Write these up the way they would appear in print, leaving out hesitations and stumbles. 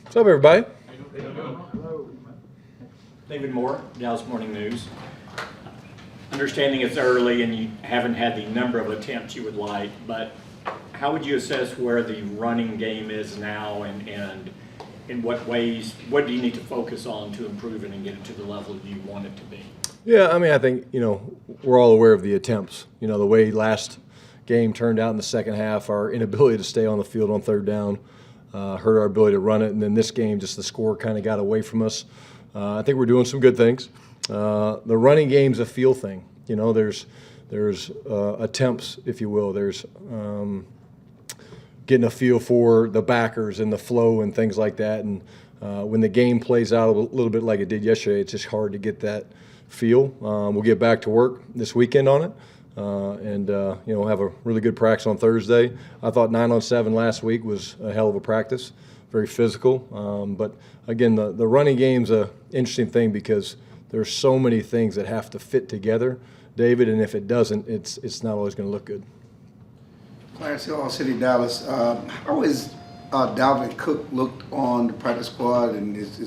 What's up, everybody? David Moore, Dallas Morning News. Understanding it's early and you haven't had the number of attempts you would like, but how would you assess where the running game is now, and in what ways, what do you need to focus on to improve it and get it to the level you want it to be? Yeah, I mean, I think, we're all aware of the attempts. The way last game turned out in the second half, our inability to stay on the field on third down hurt our ability to run it. And then this game, just the score kind of got away from us. I think we're doing some good things. The running game's a feel thing. There's attempts, if you will. There's getting a feel for the backers and the flow and things like that. And when the game plays out a little bit like it did yesterday, it's just hard to get that feel. We'll get back to work this weekend on it. We'll have a really good practice on Thursday. I thought 9-on-7 last week was a hell of a practice, very physical. But again, the running game's an interesting thing because there's so many things that have to fit together, David, and if it doesn't, it's not always going to look good. Clarence Hill, City, Dallas. How is Dalvin Cook looked on the practice squad, and is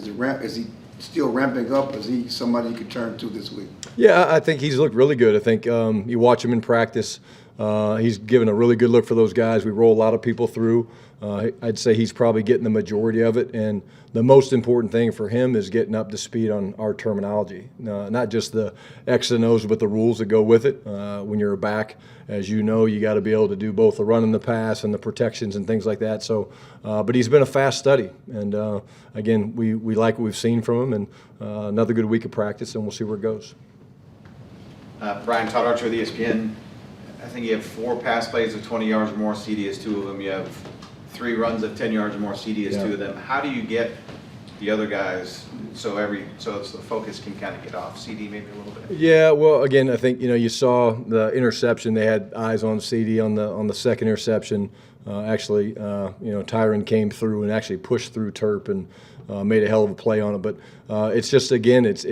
he still ramping up? Is he somebody you could turn to this week? Yeah, I think he's looked really good. I think you watch him in practice. He's given a really good look for those guys. We roll a lot of people through. I'd say he's probably getting the majority of it. And the most important thing for him is getting up to speed on our terminology, not just the X's and O's, but the rules that go with it. When you're a back, as you know, you got to be able to do both the run and the pass and the protections and things like that. So, but he's been a fast study. And, again, we like what we've seen from him. And another good week of practice, and we'll see where it goes. Brian, Todd Archer with ESPN. I think you have 4 pass plays of 20 yards or more. CD is 2 of them. You have 3 runs of 10 yards or more. CD is 2 of them. How do you get the other guys so the focus can kind of get off CD maybe a little bit? Yeah, well, again, I think you saw the interception. They had eyes on CD on the second interception. Tyron came through and actually pushed through Terp and made a hell of a play on it. But it's just, again, it's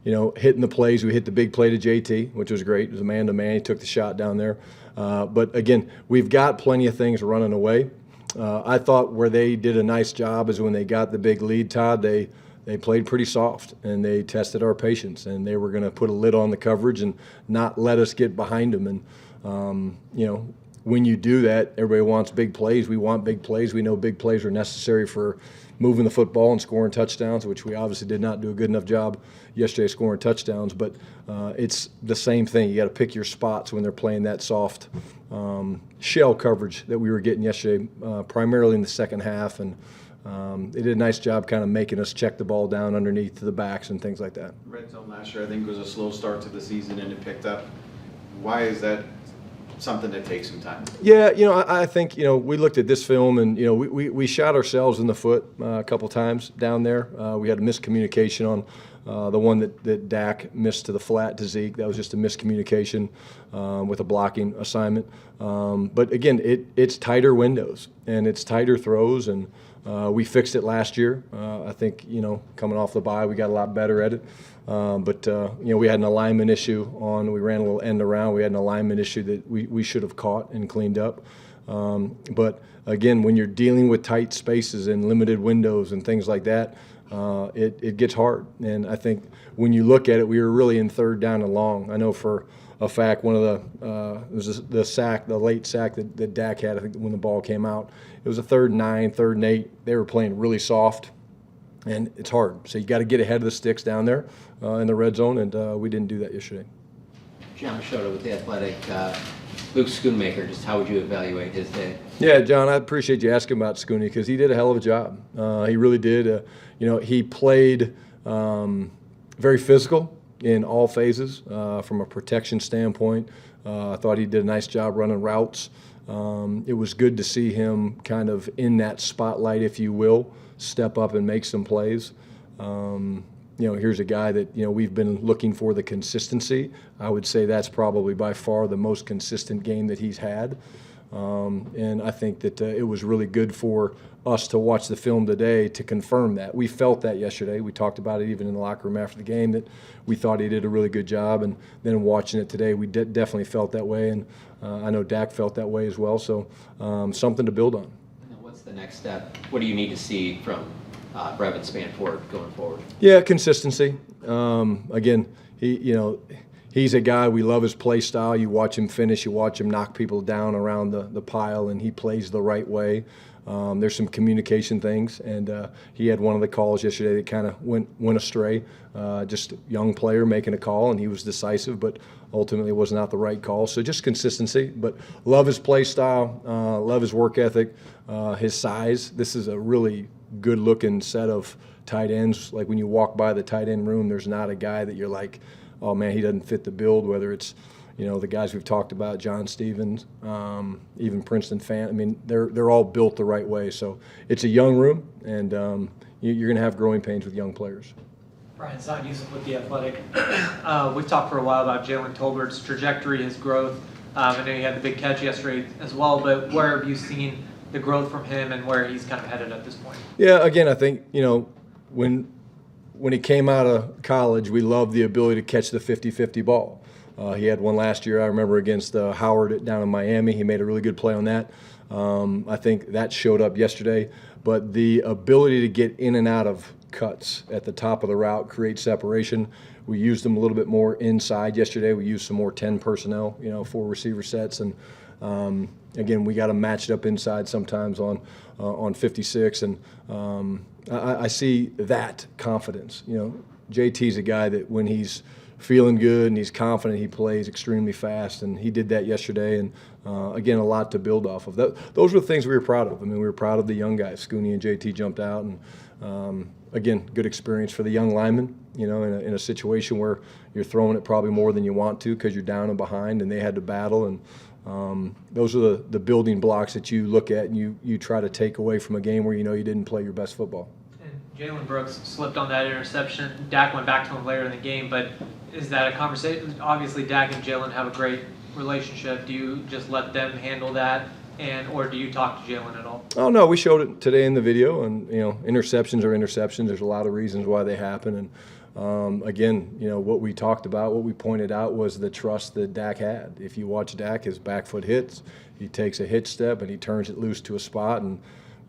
hitting the plays. We hit the big play to JT, which was great. It was a man-to-man. He took the shot down there. But, again, we've got plenty of things running away. I thought where they did a nice job is when they got the big lead, Todd, they played pretty soft, and they tested our patience, and they were going to put a lid on the coverage and not let us get behind them. And, when you do that, everybody wants big plays. We want big plays. We know big plays are necessary for moving the football and scoring touchdowns, which we obviously did not do a good enough job yesterday scoring touchdowns. But it's the same thing. You got to pick your spots when they're playing that soft shell coverage that we were getting yesterday, primarily in the second half. And they did a nice job kind of making us check the ball down underneath the backs and things like that. Red zone last year, I think, was a slow start to the season, and it picked up. Why is that something that takes some time? Yeah, I think, we looked at this film and, we shot ourselves in the foot a couple times down there. We had a miscommunication on the one that Dak missed to the flat to Zeke. That was just a miscommunication with a blocking assignment. But, again, it's tighter windows and it's tighter throws, and we fixed it last year. I think, coming off the bye, we got a lot better at it. But we had an alignment issue we ran a little end around. We had an alignment issue that we should have caught and cleaned up. But, again, when you're dealing with tight spaces and limited windows and things like that, it gets hard. And I think when you look at it, we were really in third down and long. I know for a fact one of it was the late sack that Dak had, I think, when the ball came out. It was a 3rd and 9, 3rd and 8. They were playing really soft. And it's hard. So you got to get ahead of the sticks down there in the red zone, and we didn't do that yesterday. John Machota with The Athletic. Luke Schoonmaker, just how would you evaluate his day? Yeah, John, I appreciate you asking about Schooney because he did a hell of a job. He really did. He played very physical in all phases from a protection standpoint. I thought he did a nice job running routes. It was good to see him kind of in that spotlight, if you will, step up and make some plays. Here's a guy that, we've been looking for the consistency. I would say that's probably by far the most consistent game that he's had. And I think that it was really good for us to watch the film today to confirm that. We felt that yesterday. We talked about it even in the locker room after the game, that we thought he did a really good job. And then watching it today, we definitely felt that way. And I know Dak felt that way as well. So something to build on. What's the next step? What do you need to see from Brevin Spanford going forward? Yeah, consistency. Again, he's a guy, we love his play style. You watch him finish, you watch him knock people down around the pile, and he plays the right way. There's some communication things, and he had one of the calls yesterday that kind of went astray. Just a young player making a call, and he was decisive, but ultimately was not the right call. So just consistency, but love his play style, love his work ethic, his size. This is a really good-looking set of tight ends. Like when you walk by the tight end room, there's not a guy that you're like, oh man, he doesn't fit the build, whether it's the guys we've talked about, John Stevens, even Princeton Fan. I mean, they're all built the right way. So it's a young room, and you're going to have growing pains with young players. Brian Schottenheimer with The Athletic. We've talked for a while about Jaylen Tolbert's trajectory, his growth. I know he had the big catch yesterday as well, but where have you seen the growth from him and where he's kind of headed at this point? Yeah, again, I think, when he came out of college, we loved the ability to catch the 50-50 ball. He had one last year, I remember, against Howard down in Miami. He made a really good play on that. I think that showed up yesterday. But the ability to get in and out of cuts at the top of the route, create separation. We used him a little bit more inside yesterday. We used some more 10 personnel, 4 receiver sets. And, again, we got him matched up inside sometimes on 56. And I see that confidence. JT's a guy that when he's feeling good and he's confident, he plays extremely fast, and he did that yesterday. And again, a lot to build off of. Those were the things we were proud of. I mean, we were proud of the young guys. Schooney and JT jumped out, and again, good experience for the young linemen. In a situation where you're throwing it probably more than you want to because you're down and behind, and they had to battle. And those are the building blocks that you look at and you try to take away from a game where you didn't play your best football. Jalen Brooks slipped on that interception. Dak went back to him later in the game, but is that a conversation? Obviously, Dak and Jalen have a great relationship. Do you just let them handle that, or do you talk to Jalen at all? Oh, no, we showed it today in the video, and, interceptions are interceptions. There's a lot of reasons why they happen. And, again, what we talked about, what we pointed out was the trust that Dak had. If you watch Dak, his back foot hits, he takes a hitch step, and he turns it loose to a spot, and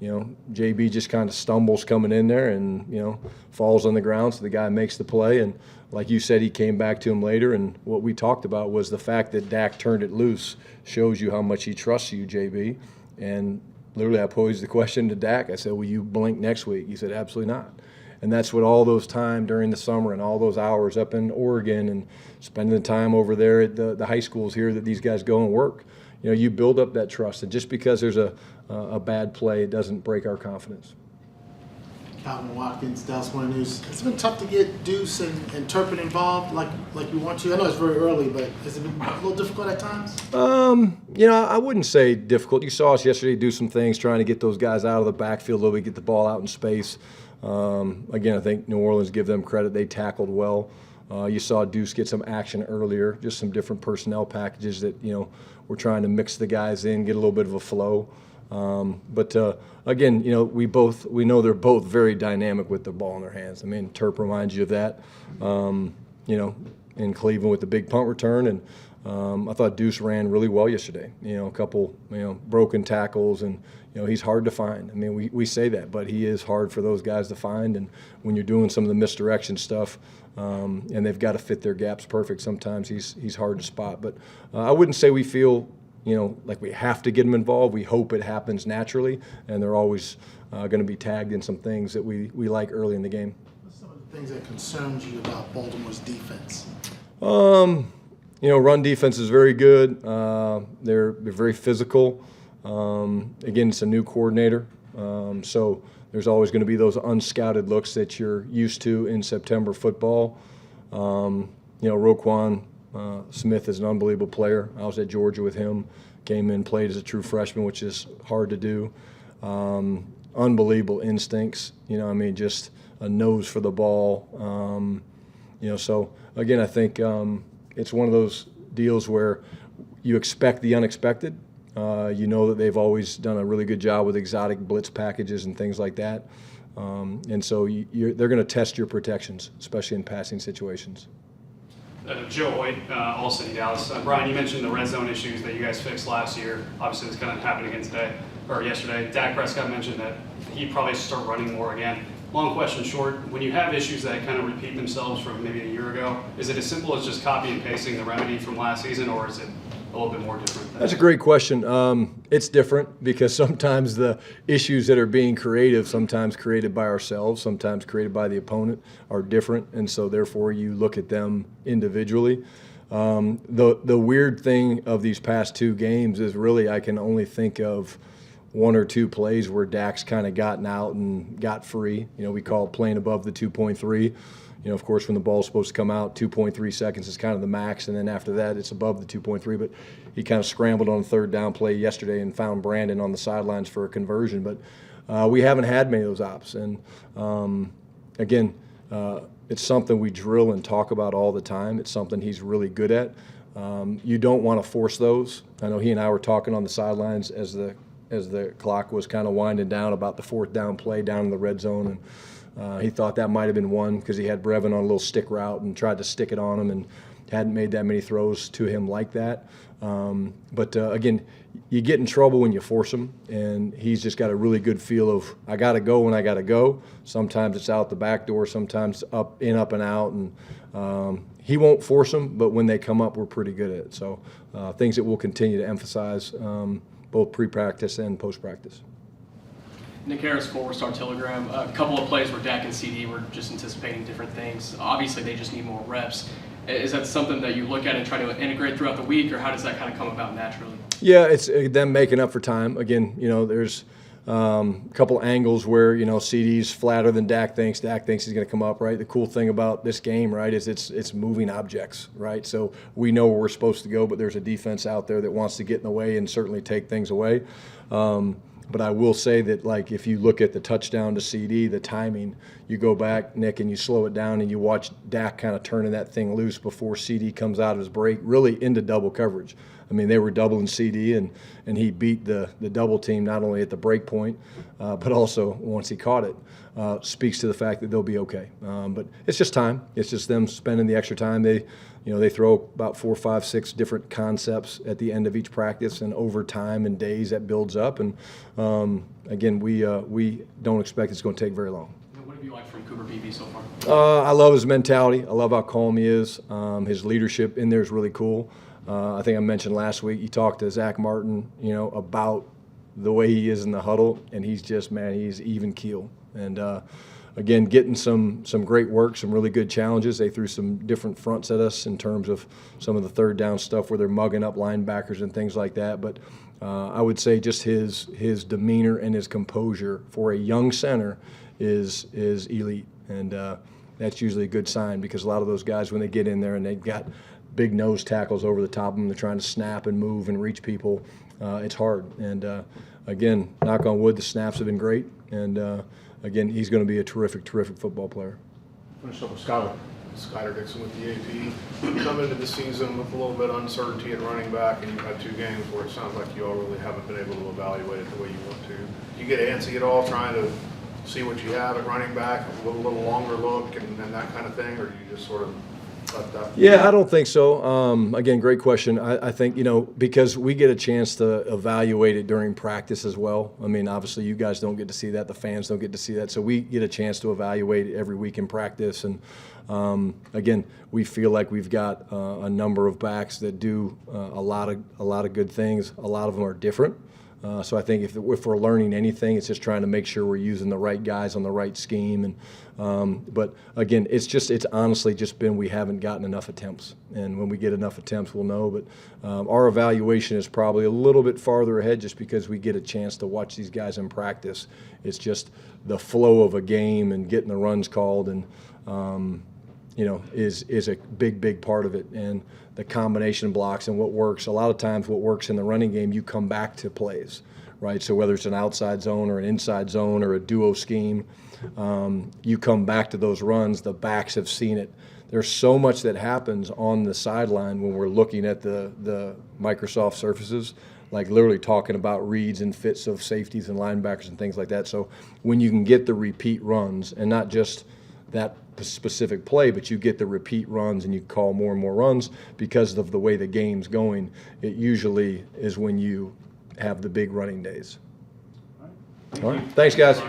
JB just kind of stumbles coming in there and, falls on the ground, so the guy makes the play. And like you said, he came back to him later, and what we talked about was the fact that Dak turned it loose shows you how much he trusts you, JB. And literally I posed the question to Dak. I said, will you blink next week? He said, absolutely not. And that's what all those time during the summer and all those hours up in Oregon and spending the time over there at the high schools here that these guys go and work, you build up that trust. And just because there's a bad play, it doesn't break our confidence. Calvin Watkins, Dallas Morning News. It's been tough to get Deuce and Turpin involved like you want to. I know it's very early, but has it been a little difficult at times? I wouldn't say difficult. You saw us yesterday do some things trying to get those guys out of the backfield, though we get the ball out in space. Again, I think New Orleans, give them credit, they tackled well. You saw Deuce get some action earlier, just some different personnel packages that, we're trying to mix the guys in, get a little bit of a flow. But again, we know they're both very dynamic with the ball in their hands. I mean, Terp reminds you of that, in Cleveland with the big punt return. And I thought Deuce ran really well yesterday. A couple, broken tackles, and he's hard to find. I mean, we say that, but he is hard for those guys to find. And when you're doing some of the misdirection stuff, and they've got to fit their gaps perfect, sometimes he's hard to spot. But I wouldn't say we feel like we have to get him involved. We hope it happens naturally, and they're always going to be tagged in some things that we like early in the game. What's some of the things that concerns you about Baltimore's defense? Run defense is very good. They're very physical. Again, it's a new coordinator, so there's always going to be those unscouted looks that you're used to in September football. Roquan Smith is an unbelievable player. I was at Georgia with him. Came in, played as a true freshman, which is hard to do. Unbelievable instincts. Just a nose for the ball. So again, I think it's one of those deals where you expect the unexpected. That they've always done a really good job with exotic blitz packages and things like that. And so they're going to test your protections, especially in passing situations. Joe Hoyt, All City Dallas. Brian, you mentioned the red zone issues that you guys fixed last year. Obviously, it's going to happen again yesterday. Dak Prescott mentioned that he'd probably start running more again. Long question short, when you have issues that kind of repeat themselves from maybe a year ago, is it as simple as just copy and pasting the remedy from last season, or is it a little bit more different than That's a great question. It's different because sometimes the issues that are being created, sometimes created by ourselves, sometimes created by the opponent, are different, and so therefore you look at them individually. The weird thing of these past 2 games is really I can only think of 1 or 2 plays where Dak's kind of gotten out and got free. We call it playing above the 2.3. Of course, when the ball's supposed to come out, 2.3 seconds is kind of the max, and then after that, it's above the 2.3. But he kind of scrambled on a 3rd down play yesterday and found Brandon on the sidelines for a conversion. But we haven't had many of those ops. And, again, it's something we drill and talk about all the time. It's something he's really good at. You don't want to force those. I know he and I were talking on the sidelines as the clock was kind of winding down about the 4th down play down in the red zone. And he thought that might have been one because he had Brevin on a little stick route and tried to stick it on him and hadn't made that many throws to him like that. Again, you get in trouble when you force him, and he's just got a really good feel of I got to go when I got to go. Sometimes it's out the back door, sometimes up and out, and he won't force them, but when they come up, we're pretty good at it. So things that we'll continue to emphasize both pre-practice and post-practice. Nick Harris, 4-Star Telegram. A couple of plays where Dak and CD were just anticipating different things. Obviously, they just need more reps. Is that something that you look at and try to integrate throughout the week, or how does that kind of come about naturally? Yeah, it's them making up for time. Again, there's a couple angles where, CD's flatter than Dak thinks. Dak thinks he's going to come up, right? The cool thing about this game, right, is it's moving objects, right? So we know where we're supposed to go, but there's a defense out there that wants to get in the way and certainly take things away. But I will say that, like, if you look at the touchdown to CD, the timing, you go back, Nick, and you slow it down and you watch Dak kind of turning that thing loose before CD comes out of his break, really into double coverage. I mean, they were doubling CD, and he beat the double team not only at the break point, but also once he caught it. Speaks to the fact that they'll be okay. But it's just time. It's just them spending the extra time. They throw about 4, 5, 6 different concepts at the end of each practice, and over time and days that builds up. And again, we don't expect it's going to take very long. What have you liked from Cooper Beebe so far? I love his mentality. I love how calm he is. His leadership in there is really cool. I think I mentioned last week, you talked to Zach Martin, about the way he is in the huddle, and he's even keel. And again, getting some great work, some really good challenges. They threw some different fronts at us in terms of some of the 3rd down stuff where they're mugging up linebackers and things like that. But I would say just his demeanor and his composure for a young center is elite. And that's usually a good sign, because a lot of those guys, when they get in there and they've got big nose tackles over the top of them, they're trying to snap and move and reach people, it's hard. And again, knock on wood, the snaps have been great. And again, he's going to be a terrific football player. Finish up with Skyler Dixon with the AP. You come into the season with a little bit of uncertainty at running back, and you've had 2 games where it sounds like you all really haven't been able to evaluate it the way you want to. Do you get antsy at all trying to see what you have at running back, a little longer look and that kind of thing, or do you just sort of let that? Yeah, I don't think so. Again, great question. I think, because we get a chance to evaluate it during practice as well. I mean, obviously you guys don't get to see that. The fans don't get to see that. So we get a chance to evaluate it every week in practice. And again, we feel like we've got a number of backs that do a lot of good things. A lot of them are different. So I think if we're learning anything, it's just trying to make sure we're using the right guys on the right scheme. And but again, it's honestly just been we haven't gotten enough attempts. And when we get enough attempts, we'll know. But our evaluation is probably a little bit farther ahead, just because we get a chance to watch these guys in practice. It's just the flow of a game and getting the runs called, and is a big part of it. And the combination blocks and what works. A lot of times what works in the running game, you come back to plays, right? So whether it's an outside zone or an inside zone or a duo scheme, you come back to those runs. The backs have seen it. There's so much that happens on the sideline when we're looking at the Microsoft surfaces, like literally talking about reads and fits of safeties and linebackers and things like that. So when you can get the repeat runs, and not just that specific play, but you get the repeat runs and you call more and more runs because of the way the game's going, it usually is when you have the big running days. All right. Thanks, guys.